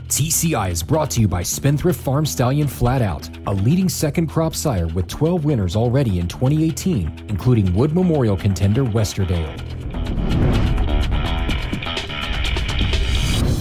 TCI is brought to you by Spendthrift Farm Stallion Flat Out, a leading second crop sire with 12 winners already in 2018, including Wood Memorial contender Westerdale.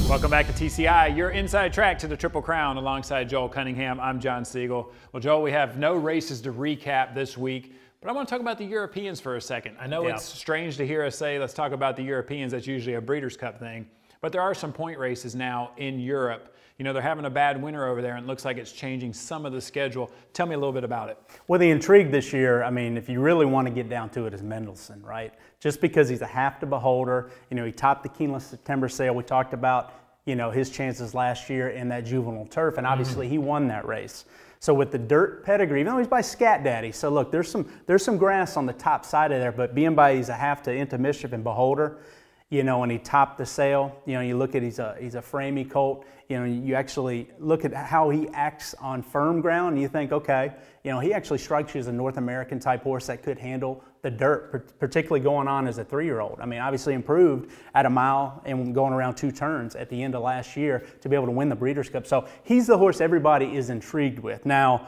Welcome back to TCI, your inside track to the Triple Crown. Alongside Joel Cunningham, I'm John Siegel. Well, Joel, we have no races to recap this week, but I want to talk about the Europeans for a second. I know it's strange to hear us say, let's talk about the Europeans. That's usually a Breeders' Cup thing. But there are some point races now in Europe. You know, they're having a bad winter over there, and it looks like it's changing some of the schedule. Tell me a little bit about it. Well, the intrigue this year, I mean, if you really want to get down to it, is Mendelssohn, right? Just because he's a half to beholder. You know, he topped the Keeneland September sale. We talked about, you know, his chances last year in that juvenile turf, and obviously he won that race. So with the dirt pedigree, even though he's by Scat Daddy, so look, there's some grass on the top side of there, but being by he's a half to Into Mischief and beholder, you know, and he topped the sale. You know, you look at he's a framey colt. You know, you actually look at how he acts on firm ground, and you think, okay, you know, he actually strikes you as a North American type horse that could handle the dirt, particularly going on as a 3-year-old. I mean, obviously improved at a mile and going around 2 turns at the end of last year to be able to win the Breeders' Cup. So he's the horse everybody is intrigued with. Now,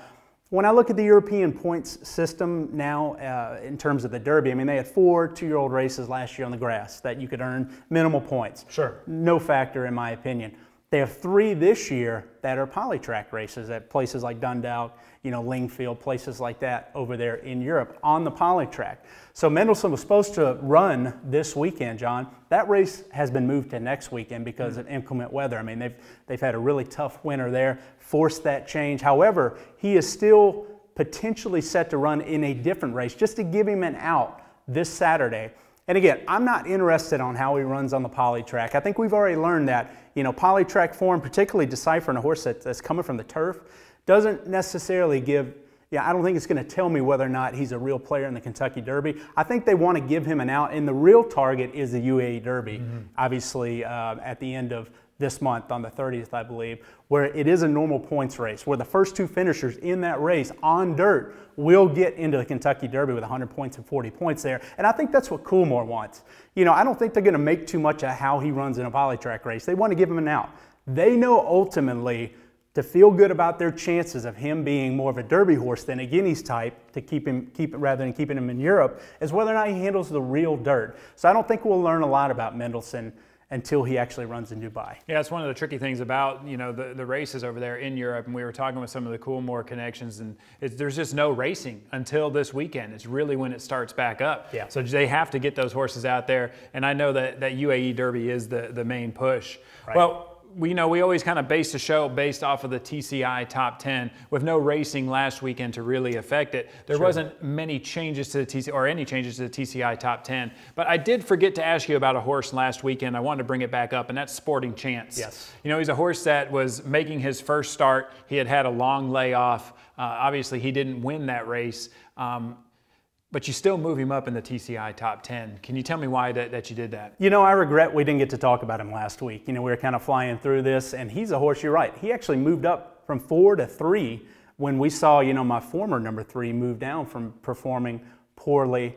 when I look at the European points system now in terms of the Derby, I mean, they had 4 2-year-old races last year on the grass that you could earn minimal points. Sure. No factor in my opinion. They have 3 this year that are polytrack races at places like Dundalk, you know, Lingfield, places like that over there in Europe on the polytrack. So Mendelssohn was supposed to run this weekend, John. That race has been moved to next weekend because of inclement weather. I mean, they've had a really tough winter there, forced that change. However, he is still potentially set to run in a different race just to give him an out this Saturday. And again, I'm not interested on how he runs on the poly track. I think we've already learned that, you know, poly track form, particularly deciphering a horse that's coming from the turf, doesn't necessarily give, I don't think it's going to tell me whether or not he's a real player in the Kentucky Derby. I think they want to give him an out, and the real target is the UAE Derby, obviously at the end of this month on the 30th, I believe, where it is a normal points race, where the first 2 finishers in that race on dirt will get into the Kentucky Derby with 100 points and 40 points there. And I think that's what Coolmore wants. You know, I don't think they're going to make too much of how he runs in a polytrack race. They want to give him an out. They know ultimately to feel good about their chances of him being more of a Derby horse than a Guineas type to keep rather than keeping him in Europe is whether or not he handles the real dirt. So I don't think we'll learn a lot about Mendelssohn until he actually runs in Dubai. Yeah, it's one of the tricky things about, you know, the races over there in Europe, and we were talking with some of the Coolmore connections, and there's just no racing until this weekend. It's really when it starts back up. Yeah. So they have to get those horses out there, and I know that UAE Derby is the main push. Right. Well, we always kind of base the show based off of the TCI top 10 with no racing last weekend to really affect it. There wasn't many changes to the TCI or any changes to the TCI top 10, but I did forget to ask you about a horse last weekend. I wanted to bring it back up, and that's Sporting Chance. Yes. You know, he's a horse that was making his first start. He had a long layoff. Obviously, he didn't win that race. But you still move him up in the TCI top 10. Can you tell me why that you did that? You know, I regret we didn't get to talk about him last week. You know, we were kind of flying through this, and he's a horse, you're right. He actually moved up from 4 to 3 when we saw, you know, my former number 3 move down from performing poorly,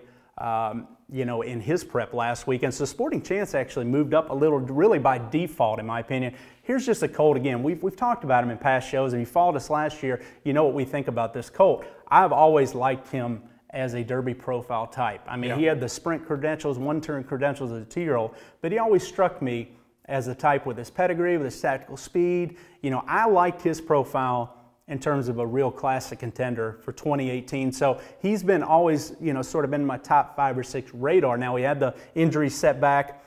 you know, in his prep last week. And so Sporting Chance actually moved up a little, really by default, in my opinion. Here's just a colt again. We've talked about him in past shows, and you followed us last year. You know what we think about this colt. I've always liked him as a Derby profile type. I mean, he had the sprint credentials, 1-turn credentials as a 2-year-old, but he always struck me as a type with his pedigree, with his tactical speed. You know, I liked his profile in terms of a real classic contender for 2018. So he's been always, you know, sort of been my top 5 or 6 radar. Now he had the injury setback,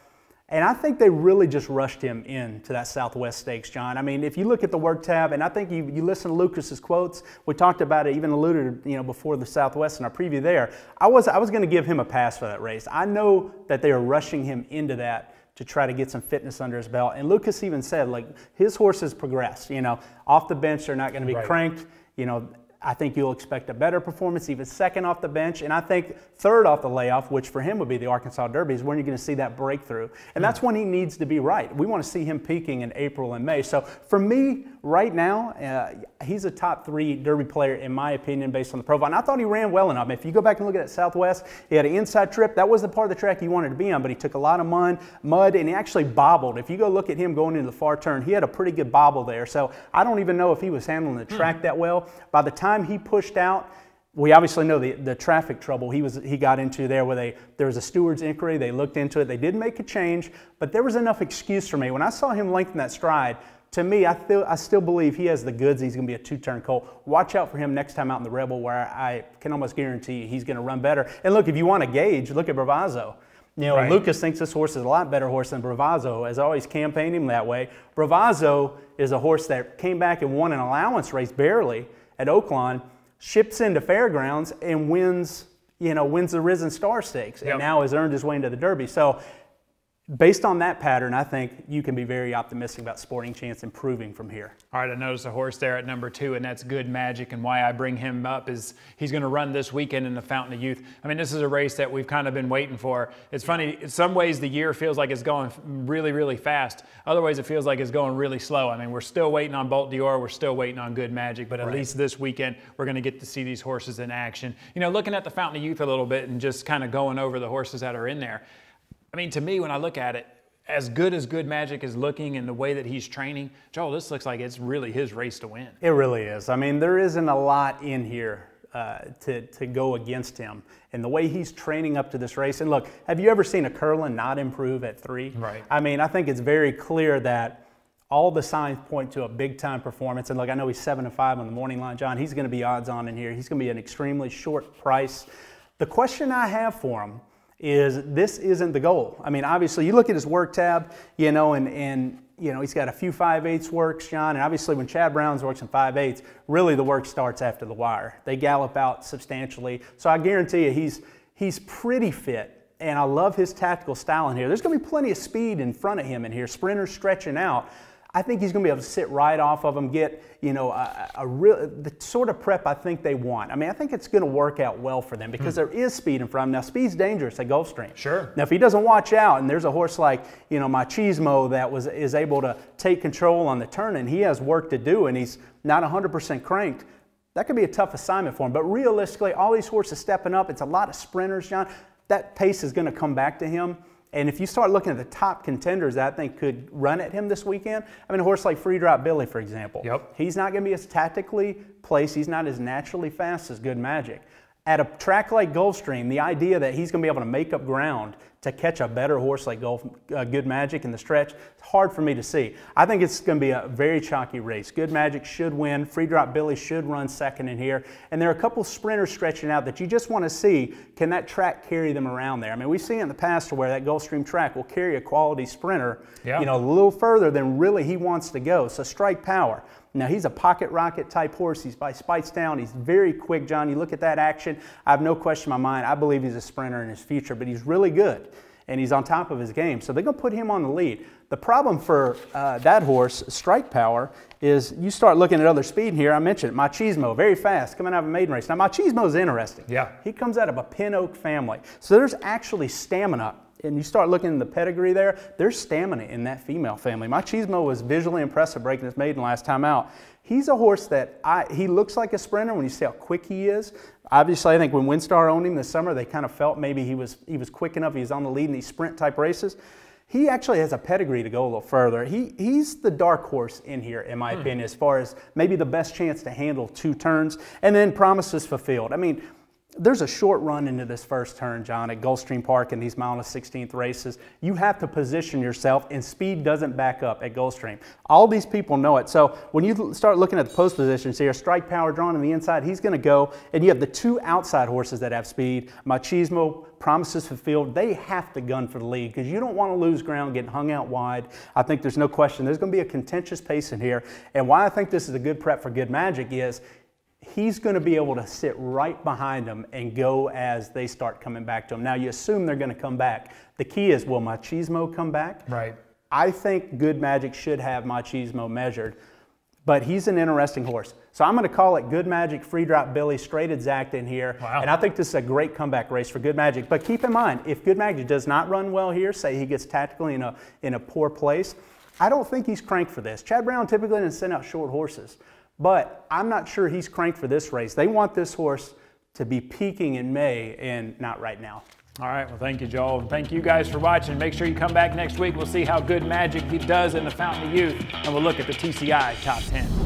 and I think they really just rushed him into that Southwest Stakes, John. I mean, if you look at the work tab, and I think you listen to Lucas's quotes, we talked about it, even alluded, you know, before the Southwest in our preview there. I was going to give him a pass for that race. I know that they are rushing him into that to try to get some fitness under his belt. And Lucas even said, like, his horses progress. You know, off the bench, they're not going to be cranked. You know, I think you'll expect a better performance, even second off the bench. And I think third off the layoff, which for him would be the Arkansas Derby, is when you're going to see that breakthrough. And that's when he needs to be right. We want to see him peaking in April and May. So for me, right now, he's a top 3 Derby player in my opinion based on the profile. And I thought he ran well enough. If you go back and look at that Southwest, he had an inside trip. That was the part of the track he wanted to be on, but he took a lot of mud, and he actually bobbled. If you go look at him going into the far turn, he had a pretty good bobble there. So I don't even know if he was handling the track that well. By the time he pushed out, we obviously know the traffic trouble he got into there where there was a steward's inquiry. They looked into it. They did make a change, but there was enough excuse for me. When I saw him lengthen that stride, to me, I still believe he has the goods. He's going to be a 2-turn colt. Watch out for him next time out in the Rebel, where I can almost guarantee you he's going to run better. And look, if you want to gauge, look at Bravazzo. You know, right. Lucas thinks this horse is a lot better horse than Bravazzo, has always campaigned him that way. Bravazzo is a horse that came back and won an allowance race barely at Oaklawn, ships into Fairgrounds and wins the Risen Star Stakes, and now has earned his way into the Derby. So based on that pattern, I think you can be very optimistic about Sporting Chance improving from here. All right, I noticed a horse there at number 2, and that's Good Magic, and why I bring him up is he's going to run this weekend in the Fountain of Youth. I mean, this is a race that we've kind of been waiting for. It's funny, in some ways the year feels like it's going really, really fast. Other ways it feels like it's going really slow. I mean, we're still waiting on Bolt Dior, we're still waiting on Good Magic, but at least this weekend we're going to get to see these horses in action. You know, looking at the Fountain of Youth a little bit and just kind of going over the horses that are in there. I mean, to me, when I look at it, as Good Magic is looking and the way that he's training, Joel, this looks like it's really his race to win. It really is. I mean, there isn't a lot in here to go against him. And the way he's training up to this race, and look, have you ever seen a Curlin not improve at 3? Right. I mean, I think it's very clear that all the signs point to a big-time performance. And look, I know he's 7-5 on the morning line, John. He's going to be odds-on in here. He's going to be an extremely short price. The question I have for him is this isn't the goal. I mean, obviously, you look at his work tab, you know, and you know, he's got a few 5/8 works, John, and obviously when Chad Brown's works in 5/8, really the work starts after the wire. They gallop out substantially. So I guarantee you he's pretty fit, and I love his tactical style in here. There's going to be plenty of speed in front of him in here, sprinters stretching out. I think he's going to be able to sit right off of them, get, you know, the sort of prep I think they want. I mean, I think it's going to work out well for them because there is speed in front of them. Now, speed's dangerous at Gulfstream. Sure. Now, if he doesn't watch out, and there's a horse like, you know, Machismo that is able to take control on the turn, and he has work to do, and he's not 100% cranked, that could be a tough assignment for him. But realistically, all these horses stepping up, it's a lot of sprinters, John. That pace is going to come back to him. And if you start looking at the top contenders that I think could run at him this weekend, I mean, a horse like Free Drop Billy, for example. Yep. He's not going to be as tactically placed. He's not as naturally fast as Good Magic. At a track like Gulfstream, the idea that he's going to be able to make up ground to catch a better horse like Good Magic in the stretch, it's hard for me to see. I think it's going to be a very chalky race. Good Magic should win. Free Drop Billy should run second in here. And there are a couple sprinters stretching out that you just want to see, can that track carry them around there? I mean, we've seen in the past where that Gulfstream track will carry a quality sprinter, you know, a little further than really he wants to go. So Strike Power. Now, he's a pocket rocket type horse. He's by Spitestown. He's very quick, John. You look at that action, I have no question in my mind. I believe he's a sprinter in his future, but he's really good, and he's on top of his game. So they're going to put him on the lead. The problem for that horse, Strike Power, is you start looking at other speed in here. I mentioned it, Machismo, very fast, coming out of a maiden race. Now, Machismo is interesting. Yeah. He comes out of a Pin Oak family. So there's actually stamina. And you start looking in the pedigree there, there's stamina in that female family. Machismo was visually impressive breaking his maiden last time out. He's a horse that he looks like a sprinter when you see how quick he is. Obviously, I think when Windstar owned him this summer, they kind of felt maybe he was quick enough. He was on the lead in these sprint type races. He actually has a pedigree to go a little further. He's the dark horse in here, in my opinion, as far as maybe the best chance to handle 2 turns. And then Promises Fulfilled. I mean, there's a short run into this first turn, John, at Gulfstream Park in these mile and 16th races. You have to position yourself, and speed doesn't back up at Gulfstream. All these people know it. So when you start looking at the post positions here, Strike Power drawn on the inside, he's going to go, and you have the 2 outside horses that have speed, Machismo, Promises Fulfilled. They have to gun for the lead because you don't want to lose ground getting hung out wide. I think there's no question there's going to be a contentious pace in here. And why I think this is a good prep for Good Magic is he's going to be able to sit right behind them and go as they start coming back to him. Now, you assume they're going to come back. The key is, will Machismo come back? Right. I think Good Magic should have Machismo measured, but he's an interesting horse. So I'm going to call it Good Magic, Free Drop Billy, straight exact in here. Wow. And I think this is a great comeback race for Good Magic. But keep in mind, if Good Magic does not run well here, say he gets tactically in a poor place, I don't think he's cranked for this. Chad Brown typically doesn't send out short horses, but I'm not sure he's cranked for this race. They want this horse to be peaking in May and not right now. All right, well, thank you, Joel. And thank you guys for watching. Make sure you come back next week. We'll see how good Magic does in the Fountain of Youth, and we'll look at the TCI Top 10.